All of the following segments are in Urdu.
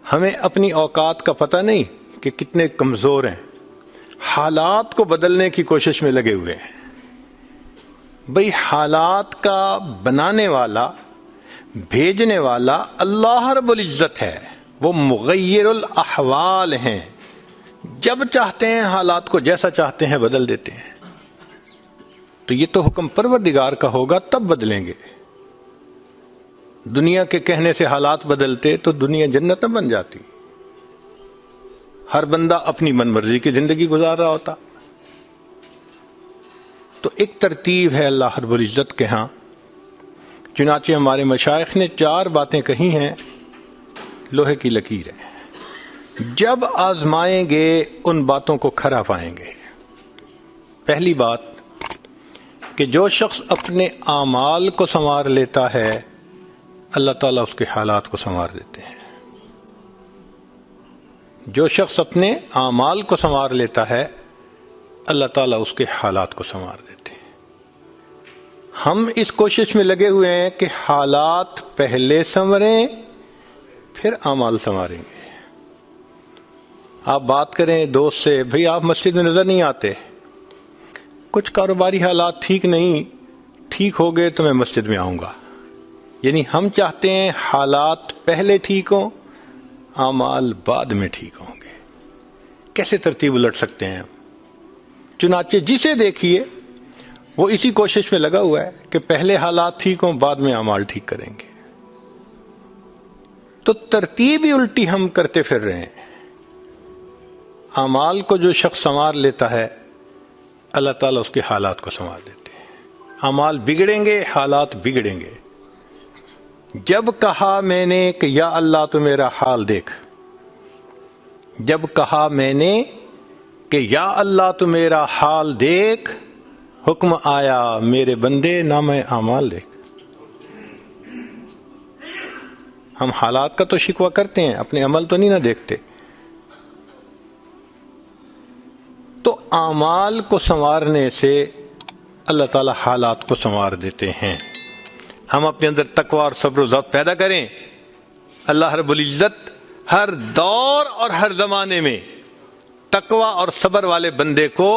ہمیں اپنی اوقات کا پتہ نہیں کہ کتنے کمزور ہیں، حالات کو بدلنے کی کوشش میں لگے ہوئے ہیں۔ بھئی حالات کا بنانے والا، بھیجنے والا اللہ رب العزت ہے، وہ مغیر الاحوال ہیں، جب چاہتے ہیں حالات کو جیسا چاہتے ہیں بدل دیتے ہیں۔ تو یہ تو حکم پروردگار کا ہوگا تب بدلیں گے۔ دنیا کے کہنے سے حالات بدلتے تو دنیا جنت نہ بن جاتی، ہر بندہ اپنی من مرضی کی زندگی گزار رہا ہوتا۔ تو ایک ترتیب ہے اللہ رب العزت کے ہاں، چنانچہ ہمارے مشائخ نے 4 باتیں کہی ہیں، لوہے کی لکیر ہے، جب آزمائیں گے ان باتوں کو کھرا پائیں گے۔ پہلی بات کہ جو شخص اپنے اعمال کو سنوار لیتا ہے اللہ تعالیٰ اس کے حالات کو سنوار دیتے ہیں۔ جو شخص اپنے اعمال کو سنوار لیتا ہے اللہ تعالیٰ اس کے حالات کو سنوار دیتے ہیں۔ ہم اس کوشش میں لگے ہوئے ہیں کہ حالات پہلے سنوریں پھر اعمال سنواریں گے۔ آپ بات کریں دوست سے، بھئی آپ مسجد میں نظر نہیں آتے، کچھ کاروباری حالات ٹھیک نہیں، ٹھیک ہو گئے تو میں مسجد میں آؤں گا۔ یعنی ہم چاہتے ہیں حالات پہلے ٹھیک ہوں، اعمال بعد میں ٹھیک ہوں گے۔ کیسے ترتیب الٹ سکتے ہیں ہم؟ چنانچہ جسے دیکھیے وہ اسی کوشش میں لگا ہوا ہے کہ پہلے حالات ٹھیک ہوں بعد میں اعمال ٹھیک کریں گے۔ تو ترتیب ہی الٹی ہم کرتے پھر رہے ہیں۔ اعمال کو جو شخص سنوار لیتا ہے اللہ تعالیٰ اس کے حالات کو سنوار دیتے ہیں۔ اعمال بگڑیں گے، حالات بگڑیں گے۔ جب کہا میں نے کہ یا اللہ تو میرا حال دیکھ، جب کہا میں نے کہ یا اللہ تو میرا حال دیکھ، حکم آیا میرے بندے نامہ اعمال دیکھ۔ ہم حالات کا تو شکوہ کرتے ہیں، اپنے عمل تو نہیں نہ دیکھتے۔ تو اعمال کو سنوارنے سے اللہ تعالی حالات کو سنوار دیتے ہیں۔ ہم اپنے اندر تقوی اور صبر و ضبط پیدا کریں، اللہ رب العزت ہر دور اور ہر زمانے میں تقوی اور صبر والے بندے کو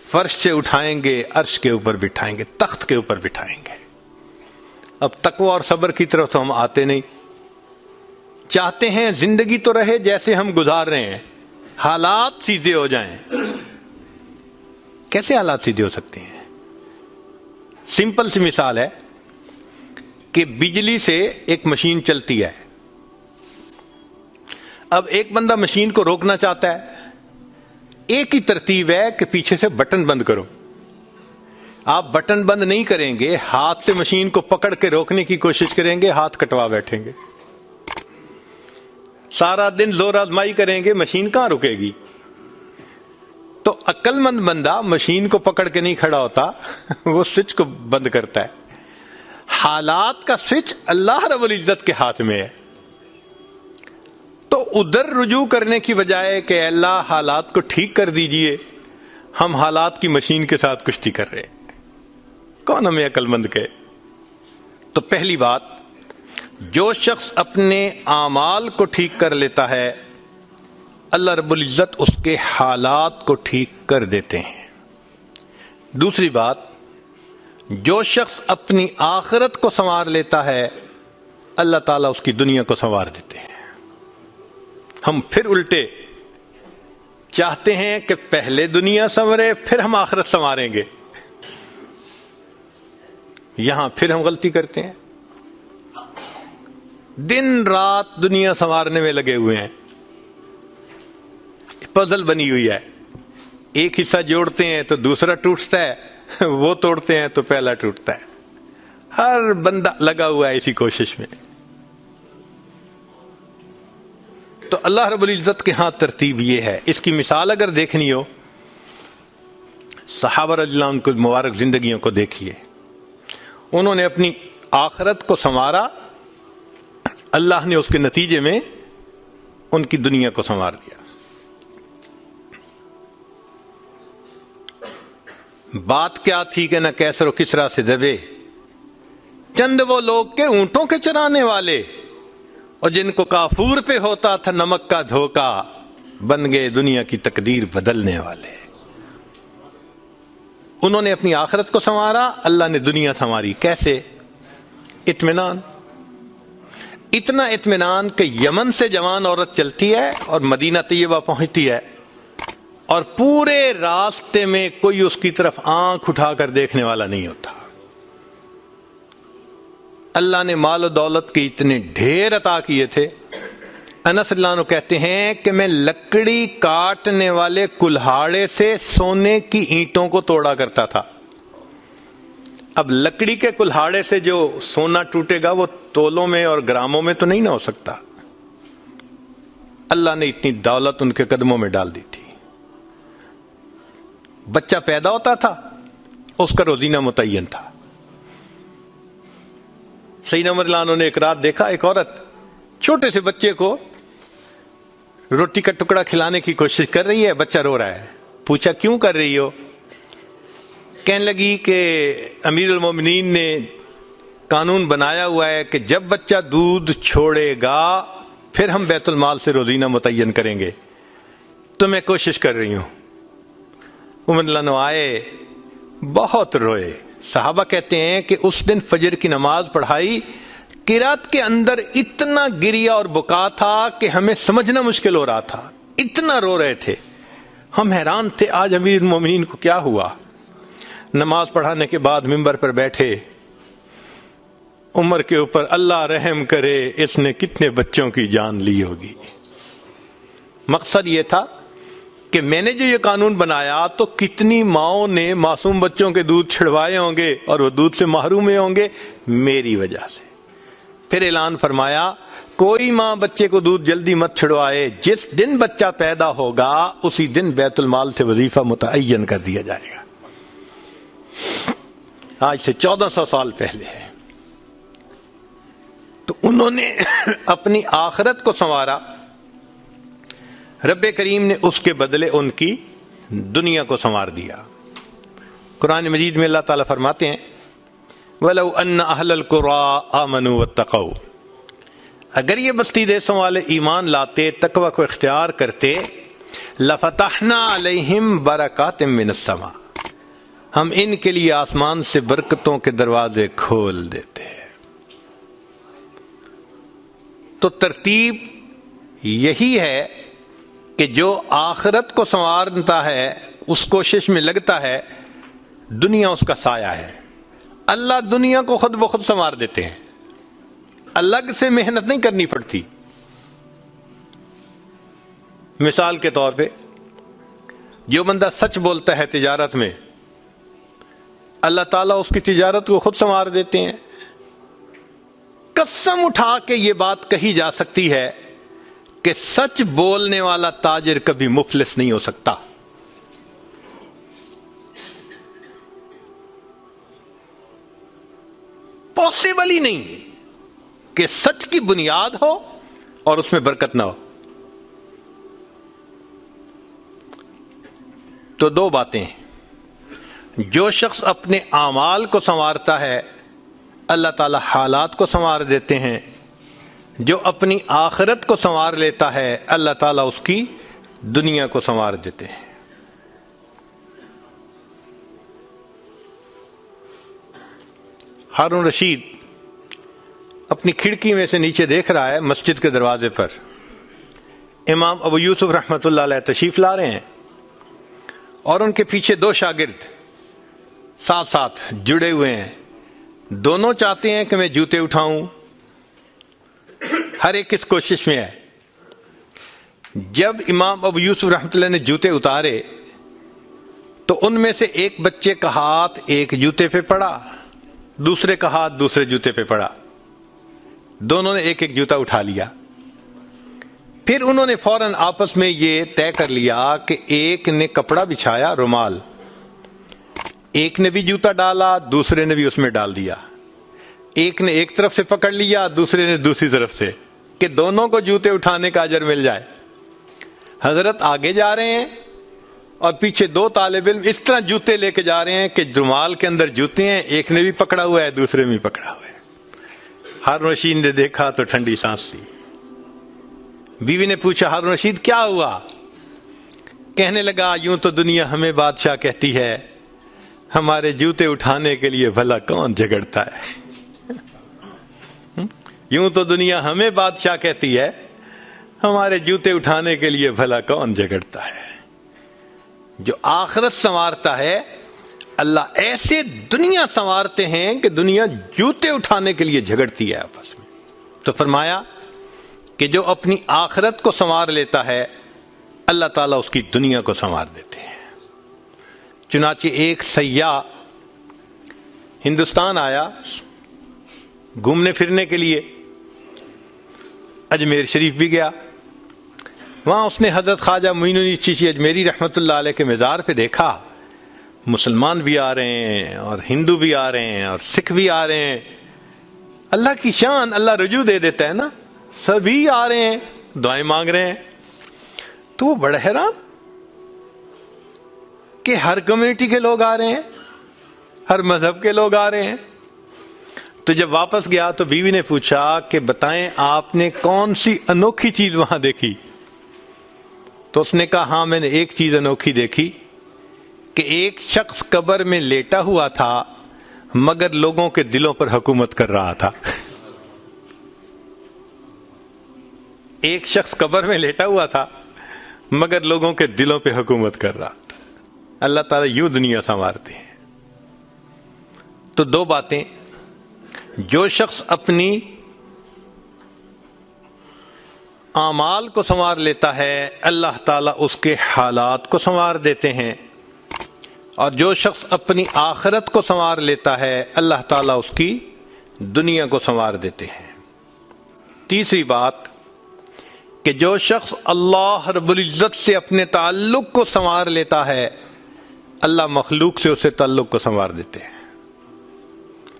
فرش سے اٹھائیں گے، عرش کے اوپر بٹھائیں گے، تخت کے اوپر بٹھائیں گے۔ اب تقوی اور صبر کی طرف تو ہم آتے نہیں، چاہتے ہیں زندگی تو رہے جیسے ہم گزار رہے ہیں، حالات سیدھے ہو جائیں۔ کیسے حالات سیدھے ہو سکتے ہیں؟ سمپل سی مثال ہے کہ بجلی سے ایک مشین چلتی ہے، اب ایک بندہ مشین کو روکنا چاہتا ہے، ایک ہی ترتیب ہے کہ پیچھے سے بٹن بند کرو۔ آپ بٹن بند نہیں کریں گے، ہاتھ سے مشین کو پکڑ کے روکنے کی کوشش کریں گے، ہاتھ کٹوا بیٹھیں گے، سارا دن زور آزمائی کریں گے، مشین کہاں رکے گی؟ تو عقل مند بندہ مشین کو پکڑ کے نہیں کھڑا ہوتا، وہ سوئچ کو بند کرتا ہے۔ حالات کا سوئچ اللہ رب العزت کے ہاتھ میں ہے۔ تو ادھر رجوع کرنے کی بجائے کہ اللہ حالات کو ٹھیک کر دیجئے، ہم حالات کی مشین کے ساتھ کشتی کر رہے ہیں۔ کون ہمیں عقل مند کہے؟ تو پہلی بات، جو شخص اپنے اعمال کو ٹھیک کر لیتا ہے اللہ رب العزت اس کے حالات کو ٹھیک کر دیتے ہیں۔ دوسری بات، جو شخص اپنی آخرت کو سنوار لیتا ہے اللہ تعالیٰ اس کی دنیا کو سنوار دیتے ہیں۔ ہم پھر الٹے چاہتے ہیں کہ پہلے دنیا سنورے پھر ہم آخرت سنواریں گے، یہاں پھر ہم غلطی کرتے ہیں، دن رات دنیا سنوارنے میں لگے ہوئے ہیں، پزل بنی ہوئی ہے، ایک حصہ جوڑتے ہیں تو دوسرا ٹوٹتا ہے، وہ توڑتے ہیں تو پہلا ٹوٹتا ہے، ہر بندہ لگا ہوا ہے اسی کوشش میں۔ تو اللہ رب العزت کے ہاں ترتیب یہ ہے۔ اس کی مثال اگر دیکھنی ہو، صحابہ رضی اللہ عنہ کی مبارک زندگیوں کو دیکھیے، انہوں نے اپنی آخرت کو سنوارا، اللہ نے اس کے نتیجے میں ان کی دنیا کو سنوار دیا۔ بات کیا تھی کہ نہ کیسر و کسرا سے دبے، چند وہ لوگ کے اونٹوں کے چرانے والے، اور جن کو کافور پہ ہوتا تھا نمک کا دھوکا، بن گئے دنیا کی تقدیر بدلنے والے۔ انہوں نے اپنی آخرت کو سنوارا، اللہ نے دنیا سنواری۔ کیسے؟ اطمینان، اتنا اطمینان کہ یمن سے جوان عورت چلتی ہے اور مدینہ طیبہ پہنچتی ہے اور پورے راستے میں کوئی اس کی طرف آنکھ اٹھا کر دیکھنے والا نہیں ہوتا۔ اللہ نے مال و دولت کے اتنے ڈھیر عطا کیے تھے۔ انس اللہ عنہ کہتے ہیں کہ میں لکڑی کاٹنے والے کلہاڑے سے سونے کی اینٹوں کو توڑا کرتا تھا۔ اب لکڑی کے کلہاڑے سے جو سونا ٹوٹے گا وہ تولوں میں اور گراموں میں تو نہیں نہ ہو سکتا۔ اللہ نے اتنی دولت ان کے قدموں میں ڈال دی تھی۔ بچہ پیدا ہوتا تھا، اس کا روزینہ متعین تھا۔ سیدنا عمر رضی اللہ عنہ نے ایک رات دیکھا ایک عورت چھوٹے سے بچے کو روٹی کا ٹکڑا کھلانے کی کوشش کر رہی ہے، بچہ رو رہا ہے۔ پوچھا کیوں کر رہی ہو؟ کہنے لگی کہ امیر المومنین نے قانون بنایا ہوا ہے کہ جب بچہ دودھ چھوڑے گا پھر ہم بیت المال سے روزینہ متعین کریں گے، تو میں کوشش کر رہی ہوں۔ عمر رضی اللہ عنہ آئے، بہت روئے۔ صحابہ کہتے ہیں کہ اس دن فجر کی نماز پڑھائی، قرات کے اندر اتنا گریا اور بکا تھا کہ ہمیں سمجھنا مشکل ہو رہا تھا، اتنا رو رہے تھے۔ ہم حیران تھے آج امیر المومنین کو کیا ہوا۔ نماز پڑھانے کے بعد ممبر پر بیٹھے، عمر کے اوپر اللہ رحم کرے اس نے کتنے بچوں کی جان لی ہوگی۔ مقصد یہ تھا کہ میں نے جو یہ قانون بنایا تو کتنی ماؤں نے معصوم بچوں کے دودھ چھڑوائے ہوں گے اور وہ دودھ سے محروم ہوں گے میری وجہ سے۔ پھر اعلان فرمایا کوئی ماں بچے کو دودھ جلدی مت چھڑوائے، جس دن بچہ پیدا ہوگا اسی دن بیت المال سے وظیفہ متعین کر دیا جائے گا۔ آج سے 1400 سال پہلے ہے۔ تو انہوں نے اپنی آخرت کو سنوارا، رب کریم نے اس کے بدلے ان کی دنیا کو سنوار دیا۔ قرآن مجید میں اللہ تعالیٰ فرماتے ہیں وَلَوْ أَنَّ أَهْلَ الْقُرَىٰ آمَنُوا وَاتَّقَوْا، اگر یہ بستی دیسوں والے ایمان لاتے، تقوی کو اختیار کرتے، لَفَتَحْنَا عَلَيْهِمْ بَرَكَاتٍ مِّنَ السَّمَاءِ، ہم ان کے لیے آسمان سے برکتوں کے دروازے کھول دیتے۔ تو ترتیب یہی ہے کہ جو آخرت کو سنوارتا ہے اس کوشش میں لگتا ہے، دنیا اس کا سایہ ہے۔ اللہ دنیا کو خود بخود سنوار دیتے ہیں، الگ سے محنت نہیں کرنی پڑتی۔ مثال کے طور پہ جو بندہ سچ بولتا ہے تجارت میں، اللہ تعالیٰ اس کی تجارت کو خود سنوار دیتے ہیں۔ قسم اٹھا کے یہ بات کہی جا سکتی ہے کہ سچ بولنے والا تاجر کبھی مفلس نہیں ہو سکتا۔ پاسبل ہی نہیں کہ سچ کی بنیاد ہو اور اس میں برکت نہ ہو۔ تو دو باتیں، جو شخص اپنے اعمال کو سنوارتا ہے اللہ تعالی حالات کو سنوار دیتے ہیں، جو اپنی آخرت کو سنوار لیتا ہے اللہ تعالیٰ اس کی دنیا کو سنوار دیتے ہیں۔ ہارون رشید اپنی کھڑکی میں سے نیچے دیکھ رہا ہے، مسجد کے دروازے پر امام ابو یوسف رحمۃ اللہ علیہ تشریف لا رہے ہیں اور ان کے پیچھے دو شاگرد ساتھ ساتھ جڑے ہوئے ہیں۔ دونوں چاہتے ہیں کہ میں جوتے اٹھاؤں، ہر ایک اس کوشش میں ہے۔ جب امام ابو یوسف رحمۃ اللہ نے جوتے اتارے تو ان میں سے ایک بچے کا ہاتھ ایک جوتے پہ پڑا، دوسرے کا ہاتھ دوسرے جوتے پہ پڑا، دونوں نے ایک ایک جوتا اٹھا لیا۔ پھر انہوں نے فوراً آپس میں یہ طے کر لیا کہ ایک نے کپڑا بچھایا، رومال، ایک نے بھی جوتا ڈالا، دوسرے نے بھی اس میں ڈال دیا، ایک نے ایک طرف سے پکڑ لیا، دوسرے نے دوسری طرف سے، کہ دونوں کو جوتے اٹھانے کا اجر مل جائے۔ حضرت آگے جا رہے ہیں اور پیچھے دو طالب علم اس طرح جوتے لے کے جا رہے ہیں کہ رومال کے اندر جوتے ہیں، ایک نے بھی پکڑا ہوا ہے دوسرے میں بھی پکڑا ہوا ہے۔ ہارون رشید نے دیکھا تو ٹھنڈی سانس لی، بیوی نے پوچھا ہارون رشید کیا ہوا؟ کہنے لگا یوں تو دنیا ہمیں بادشاہ کہتی ہے، ہمارے جوتے اٹھانے کے لیے بھلا کون جھگڑتا ہے؟ یوں تو دنیا ہمیں بادشاہ کہتی ہے، ہمارے جوتے اٹھانے کے لیے بھلا کون جھگڑتا ہے۔ جو آخرت سنوارتا ہے اللہ ایسے دنیا سنوارتے ہیں کہ دنیا جوتے اٹھانے کے لیے جھگڑتی ہے آپس میں۔ تو فرمایا کہ جو اپنی آخرت کو سنوار لیتا ہے اللہ تعالیٰ اس کی دنیا کو سنوار دیتے ہیں۔ چنانچہ ایک سیاح ہندوستان آیا گھومنے پھرنے کے لیے، اجمیر شریف بھی گیا، وہاں اس نے حضرت خواجہ معین الدین چشتی اجمیری رحمۃ اللہ علیہ کے مزار پہ دیکھا مسلمان بھی آ رہے ہیں اور ہندو بھی آ رہے ہیں اور سکھ بھی آ رہے ہیں۔ اللہ کی شان، اللہ رجوع دے دیتا ہے نا، سبھی آ رہے ہیں دعائیں مانگ رہے ہیں۔ تو وہ بڑا حیران کہ ہر کمیونٹی کے لوگ آ رہے ہیں، ہر مذہب کے لوگ آ رہے ہیں۔ تو جب واپس گیا تو بیوی نے پوچھا کہ بتائیں آپ نے کون سی انوکھی چیز وہاں دیکھی؟ تو اس نے کہا ہاں میں نے ایک چیز انوکھی دیکھی کہ ایک شخص قبر میں لیٹا ہوا تھا مگر لوگوں کے دلوں پر حکومت کر رہا تھا۔ ایک شخص قبر میں لیٹا ہوا تھا مگر لوگوں کے دلوں پہ حکومت کر رہا تھا۔ اللہ تعالیٰ یوں دنیا سنوارتے ہیں۔ تو دو باتیں، جو شخص اپنی اعمال کو سنوار لیتا ہے اللہ تعالیٰ اس کے حالات کو سنوار دیتے ہیں، اور جو شخص اپنی آخرت کو سنوار لیتا ہے اللہ تعالیٰ اس کی دنیا کو سنوار دیتے ہیں۔ تیسری بات کہ جو شخص اللہ رب العزت سے اپنے تعلق کو سنوار لیتا ہے اللہ مخلوق سے اسے تعلق کو سنوار دیتے ہیں۔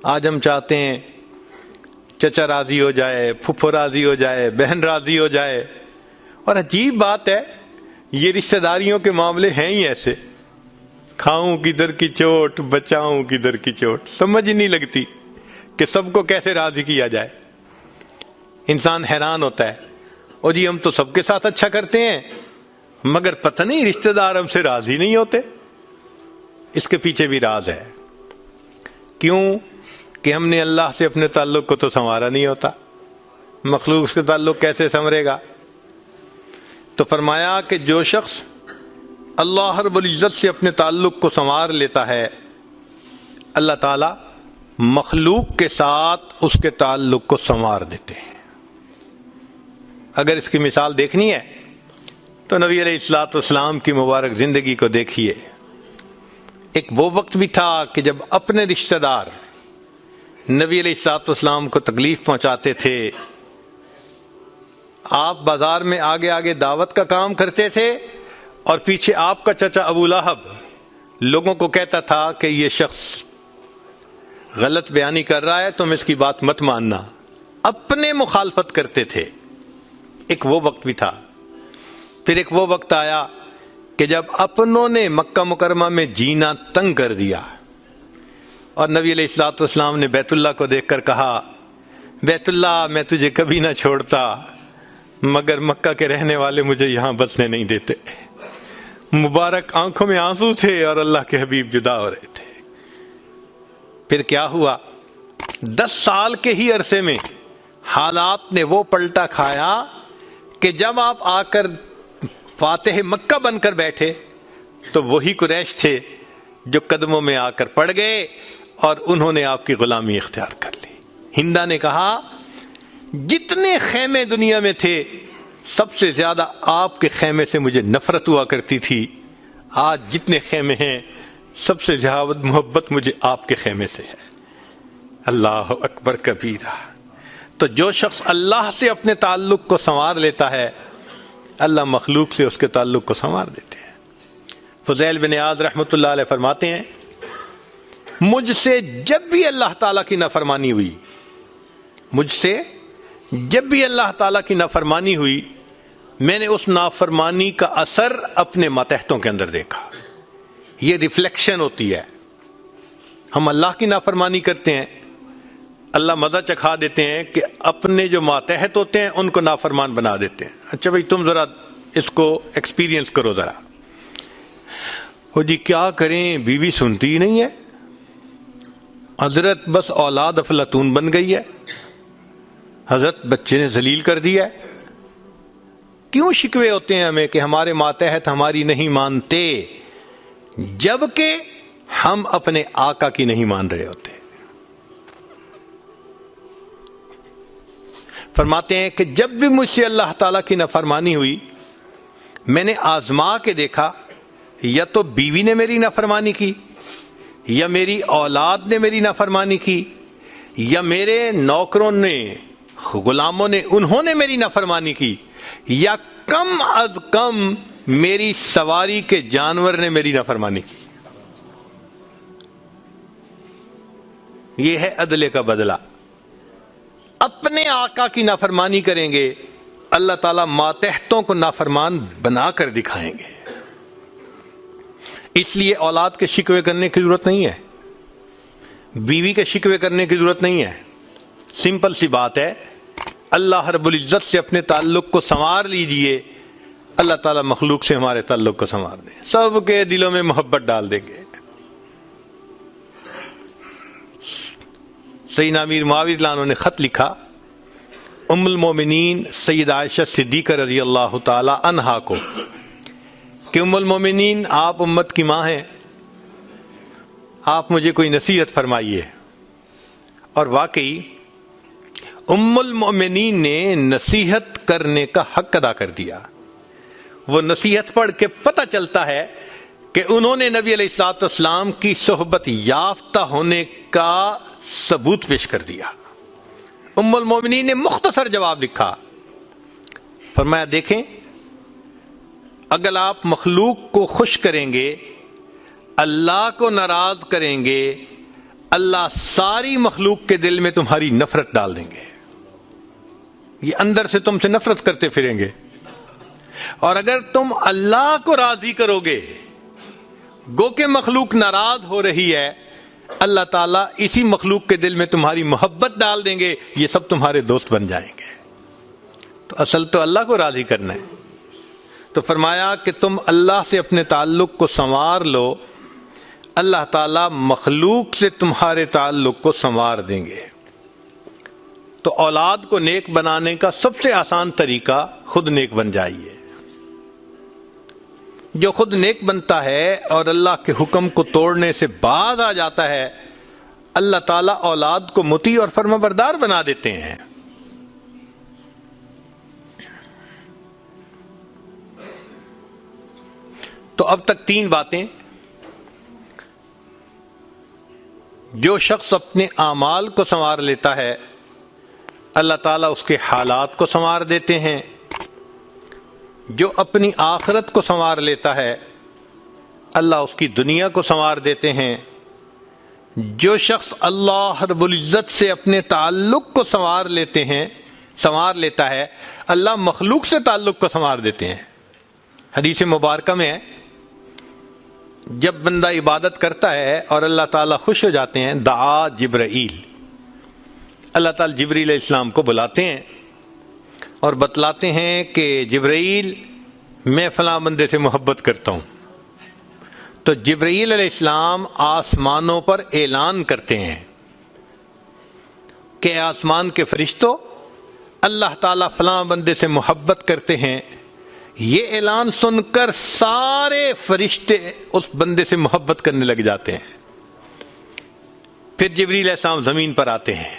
آج ہم چاہتے ہیں چچا راضی ہو جائے، پھپھو راضی ہو جائے، بہن راضی ہو جائے، اور عجیب بات ہے یہ رشتہ داریوں کے معاملے ہیں ہی ایسے، کھاؤں کدھر کی چوٹ بچاؤں کدھر کی چوٹ، سمجھ ہی نہیں لگتی کہ سب کو کیسے راضی کیا جائے۔ انسان حیران ہوتا ہے اور جی ہم تو سب کے ساتھ اچھا کرتے ہیں مگر پتہ نہیں رشتہ دار ہم سے راضی نہیں ہوتے۔ اس کے پیچھے بھی راز ہے، کیوں کہ ہم نے اللہ سے اپنے تعلق کو تو سنوارا نہیں ہوتا، مخلوق سے تعلق کیسے سنورے گا؟ تو فرمایا کہ جو شخص اللہ رب العزت سے اپنے تعلق کو سنوار لیتا ہے اللہ تعالی مخلوق کے ساتھ اس کے تعلق کو سنوار دیتے ہیں۔ اگر اس کی مثال دیکھنی ہے تو نبی علیہ الصلوۃ والسلام کی مبارک زندگی کو دیکھیے۔ ایک وہ وقت بھی تھا کہ جب اپنے رشتہ دار نبی علیہ الصلوۃ والسلام کو تکلیف پہنچاتے تھے، آپ بازار میں آگے آگے دعوت کا کام کرتے تھے اور پیچھے آپ کا چچا ابو لہب لوگوں کو کہتا تھا کہ یہ شخص غلط بیانی کر رہا ہے، تم اس کی بات مت ماننا، اپنے مخالفت کرتے تھے۔ ایک وہ وقت بھی تھا۔ پھر ایک وہ وقت آیا کہ جب اپنوں نے مکہ مکرمہ میں جینا تنگ کر دیا اور نبی علیہ الصلوۃ والسلام نے بیت اللہ کو دیکھ کر کہا بیت اللہ میں تجھے کبھی نہ چھوڑتا مگر مکہ کے رہنے والے مجھے یہاں بسنے نہیں دیتے۔ مبارک آنکھوں میں آنسو تھے اور اللہ کے حبیب جدا ہو رہے تھے۔ پھر کیا ہوا؟ 10 سال کے ہی عرصے میں حالات نے وہ پلٹا کھایا کہ جب آپ آ کر فاتح مکہ بن کر بیٹھے تو وہی قریش تھے جو قدموں میں آ کر پڑ گئے اور انہوں نے آپ کی غلامی اختیار کر لی۔ ہندا نے کہا جتنے خیمے دنیا میں تھے سب سے زیادہ آپ کے خیمے سے مجھے نفرت ہوا کرتی تھی، آج جتنے خیمے ہیں سب سے زیادہ محبت مجھے آپ کے خیمے سے ہے۔ اللہ اکبر کبیرہ۔ تو جو شخص اللہ سے اپنے تعلق کو سنوار لیتا ہے اللہ مخلوق سے اس کے تعلق کو سنوار دیتے ہیں۔ فضیل بن عیاض رحمۃ اللہ علیہ فرماتے ہیں مجھ سے جب بھی اللہ تعالیٰ کی نافرمانی ہوئی، مجھ سے جب بھی اللہ تعالیٰ کی نافرمانی ہوئی میں نے اس نافرمانی کا اثر اپنے ماتحتوں کے اندر دیکھا۔ یہ ریفلیکشن ہوتی ہے، ہم اللہ کی نافرمانی کرتے ہیں اللہ مزہ چکھا دیتے ہیں کہ اپنے جو ماتحت ہوتے ہیں ان کو نافرمان بنا دیتے ہیں. اچھا بھائی تم ذرا اس کو ایکسپیرینس کرو ذرا. وہ جی کیا کریں، بیوی سنتی ہی نہیں ہے، حضرت بس اولاد افلاطون بن گئی ہے، حضرت بچے نے ذلیل کر دیا ہے. کیوں شکوے ہوتے ہیں ہمیں کہ ہمارے ماتحت ہماری نہیں مانتے، جبکہ ہم اپنے آقا کی نہیں مان رہے ہوتے. فرماتے ہیں کہ جب بھی مجھ سے اللہ تعالیٰ کی نافرمانی ہوئی، میں نے آزما کے دیکھا، یا تو بیوی نے میری نافرمانی کی، یا میری اولاد نے میری نافرمانی کی، یا میرے نوکروں نے، غلاموں نے، انہوں نے میری نافرمانی کی، یا کم از کم میری سواری کے جانور نے میری نافرمانی کی. یہ ہے عدل کا بدلہ. اپنے آقا کی نافرمانی کریں گے، اللہ تعالیٰ ماتحتوں کو نافرمان بنا کر دکھائیں گے. اس لیے اولاد کے شکوے کرنے کی ضرورت نہیں ہے، بیوی کے شکوے کرنے کی ضرورت نہیں ہے. سمپل سی بات ہے، اللہ رب العزت سے اپنے تعلق کو سنوار لیجئے، اللہ تعالیٰ مخلوق سے ہمارے تعلق کو سنوار دیں، سب کے دلوں میں محبت ڈال دیں گے. سیدنا امیر معاویہ رضی اللہ عنہ نے خط لکھا ام المومنین سیدہ عائشہ صدیقہ رضی اللہ تعالی عنہا کو کہ ام المومنین آپ امت کی ماں ہیں، آپ مجھے کوئی نصیحت فرمائیے. اور واقعی ام المومنین نے نصیحت کرنے کا حق ادا کر دیا. وہ نصیحت پڑھ کے پتہ چلتا ہے کہ انہوں نے نبی علیہ الصلوۃ والسلام کی صحبت یافتہ ہونے کا ثبوت پیش کر دیا. ام المومنین نے مختصر جواب لکھا، فرمایا دیکھیں اگر آپ مخلوق کو خوش کریں گے، اللہ کو ناراض کریں گے، اللہ ساری مخلوق کے دل میں تمہاری نفرت ڈال دیں گے. یہ اندر سے تم سے نفرت کرتے پھریں گے. اور اگر تم اللہ کو راضی کرو گے، گو کہ مخلوق ناراض ہو رہی ہے، اللہ تعالیٰ اسی مخلوق کے دل میں تمہاری محبت ڈال دیں گے، یہ سب تمہارے دوست بن جائیں گے. تو اصل تو اللہ کو راضی کرنا ہے. تو فرمایا کہ تم اللہ سے اپنے تعلق کو سنوار لو، اللہ تعالیٰ مخلوق سے تمہارے تعلق کو سنوار دیں گے. تو اولاد کو نیک بنانے کا سب سے آسان طریقہ خود نیک بن جائیے. جو خود نیک بنتا ہے اور اللہ کے حکم کو توڑنے سے باز آ جاتا ہے، اللہ تعالیٰ اولاد کو مطیع اور فرمانبردار بنا دیتے ہیں. تو اب تک 3 باتیں. جو شخص اپنے اعمال کو سنوار لیتا ہے، اللہ تعالیٰ اس کے حالات کو سنوار دیتے ہیں. جو اپنی آخرت کو سنوار لیتا ہے، اللہ اس کی دنیا کو سنوار دیتے ہیں. جو شخص اللہ رب العزت سے اپنے تعلق کو سنوار لیتا ہے، اللہ مخلوق سے تعلق کو سنوار دیتے ہیں. حدیث مبارکہ میں ہے جب بندہ عبادت کرتا ہے اور اللہ تعالیٰ خوش ہو جاتے ہیں، دعا جبرائیل، اللہ تعالیٰ جبریل علیہ السلام کو بلاتے ہیں اور بتلاتے ہیں کہ جبرائیل میں فلاں بندے سے محبت کرتا ہوں. تو جبرائیل علیہ السلام آسمانوں پر اعلان کرتے ہیں کہ آسمان کے فرشتوں، اللہ تعالیٰ فلاں بندے سے محبت کرتے ہیں. یہ اعلان سن کر سارے فرشتے اس بندے سے محبت کرنے لگ جاتے ہیں. پھر جبریل علیہ السلام زمین پر آتے ہیں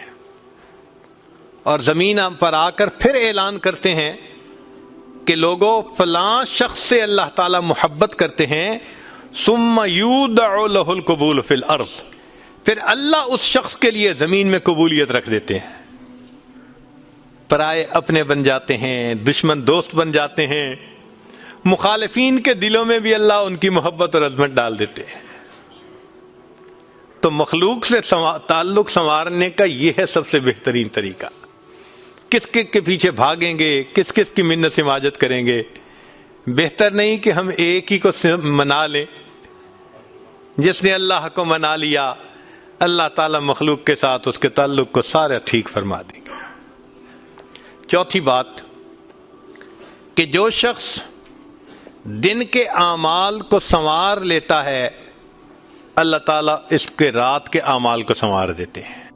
اور زمین پر آ کر پھر اعلان کرتے ہیں کہ لوگوں فلاں شخص سے اللہ تعالیٰ محبت کرتے ہیں. ثم یودع لہ القبول فی الارض، پھر اللہ اس شخص کے لیے زمین میں قبولیت رکھ دیتے ہیں. پرائے اپنے بن جاتے ہیں، دشمن دوست بن جاتے ہیں، مخالفین کے دلوں میں بھی اللہ ان کی محبت اور عظمت ڈال دیتے ہیں. تو مخلوق سے تعلق سنوارنے کا یہ ہے سب سے بہترین طریقہ. کس کے پیچھے بھاگیں گے، کس کس کی منت سماجت کریں گے؟ بہتر نہیں کہ ہم ایک ہی کو منا لیں. جس نے اللہ کو منا لیا اللہ تعالیٰ مخلوق کے ساتھ اس کے تعلق کو سارا ٹھیک فرما دیں گے۔ چوتھی بات کہ جو شخص دن کے اعمال کو سنوار لیتا ہے اللہ تعالیٰ اس کے رات کے اعمال کو سنوار دیتے ہیں۔